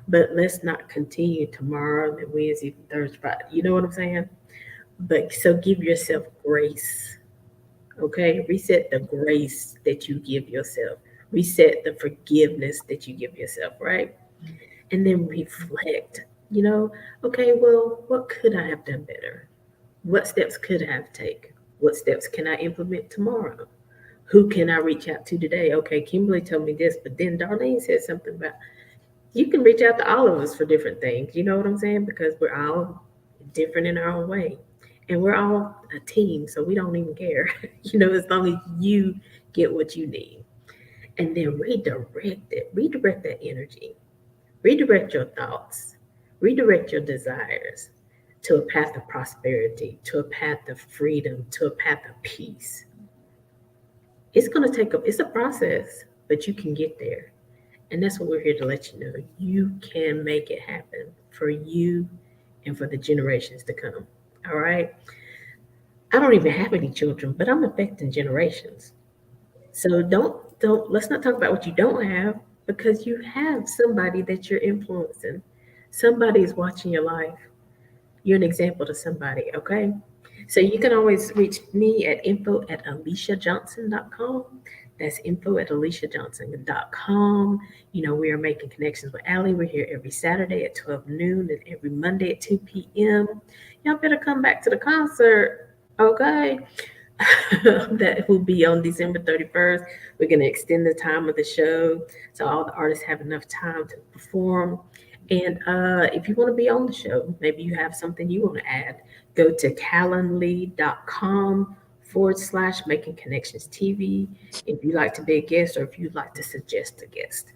But let's not continue tomorrow, then Wednesday, Thursday, Friday. You know what I'm saying? But so give yourself grace. Okay? Reset the grace that you give yourself. Reset the forgiveness that you give yourself, right? And then reflect. You know, okay, well, what could I have done better? What steps could I have taken? What steps can I implement tomorrow? Who can I reach out to today? Okay, Kimberly told me this, but then Darlene said something about you can reach out to all of us for different things. You know what I'm saying? Because we're all different in our own way. And we're all a team, so we don't even care. As long as you get what you need. And then redirect that energy. Redirect your thoughts, redirect your desires to a path of prosperity, to a path of freedom, to a path of peace. It's going to it's a process, but you can get there. And that's what we're here to let you know. You can make it happen for you and for the generations to come. All right. I don't even have any children, but I'm affecting generations. So let's not talk about what you don't have because you have somebody that you're influencing. Somebody is watching your life. You're an example to somebody, okay? So you can always reach me at info@aliciajohnson.com. That's info@aliciajohnson.com. We are making connections with Aly. We're here every Saturday at 12 noon and every Monday at 2 p.m. Y'all better come back to the concert, okay? That will be on December 31st. We're going to extend the time of the show so all the artists have enough time to perform. And if you want to be on the show, maybe you have something you want to add, go to calendly.com/making connections TV if you'd like to be a guest or if you'd like to suggest a guest.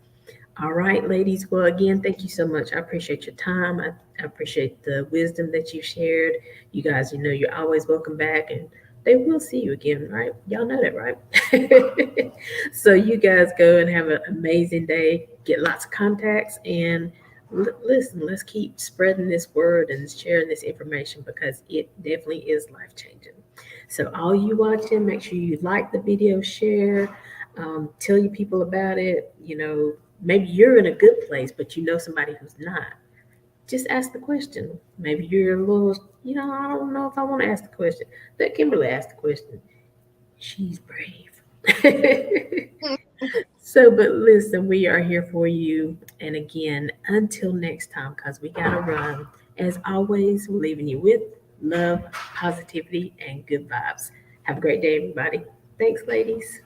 All right, ladies. Well, again, thank you so much. I appreciate your time. I appreciate the wisdom that you shared. You guys, you're always welcome back and they will see you again, right? Y'all know that, right? So you guys go and have an amazing day. Get lots of contacts and listen, let's keep spreading this word and sharing this information because it definitely is life changing. So, all you watching, make sure you like the video, share, tell your people about it. Maybe you're in a good place, but you know somebody who's not. Just ask the question. Maybe you're a little, I don't know if I want to ask the question. Let Kimberly ask the question. She's brave. So, but listen, we are here for you. And again, until next time, because we got to run. As always, we're leaving you with love, positivity, and good vibes. Have a great day, everybody. Thanks, ladies.